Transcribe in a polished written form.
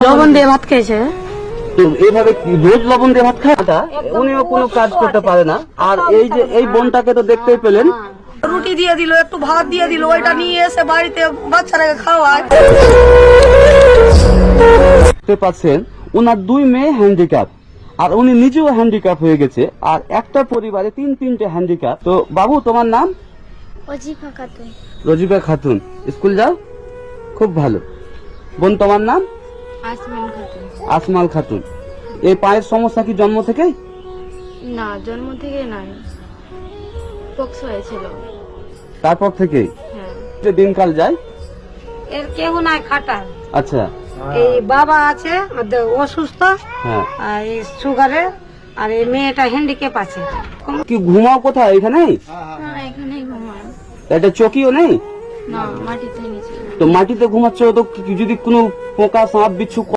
লবণ দিয়ে ভাত খেয়েছে। তো এইভাবে রোজ লবণ দিয়ে ভাত খায় না, উনিও কোনো কাজ করতে পারে না। আর এই যে এই বোনটাকে তো দেখতেই পেলেন, রুটি দিয়ে দিল, একটু ভাত দিয়ে দিল, ওইটা নিয়ে এসে বাড়িতে বাচ্চারাকে খাওয়ায়। দেখতে পাচ্ছেন ওনার 2 মেয়ে হ্যান্ডিক্যাপ, আর উনি নিজেও হ্যান্ডিক্যাপ হয়ে গেছে, আর একটা পরিবারে 3-3টে হ্যান্ডিক্যাপ। তো বাবু, তোমার নাম? অজিফা খাতুন। রজিবা খাতুন। স্কুল যাও? খুব ভালো। বোন, তোমার নাম? আসমান খাতুন। আসমাল খাতুন। এই পায়ের সমস্যা কি জন্ম থেকেই? না, জন্ম থেকে নয়, পক্স হয়েছিল। তারপর থেকেই হ্যাঁ। যে দিনকাল যায়? এর কেউ নাই খাটা। আচ্ছা। এই বাবা আছে অসুস্থ, হ্যাঁ। আর এই সুগারে, আর এই মেয়েটা হ্যান্ডিক্যাপ আছে। কি ঘুমাও কোথায়? এখানে? হ্যাঁ, এখানেই ঘুমায়। একটা চকিও নেই? না, মাটিতে নিচে। তো মাটিতে ঘুমাচ্ছ, তো যদি কোনো পোকা সাপ বিচ্ছু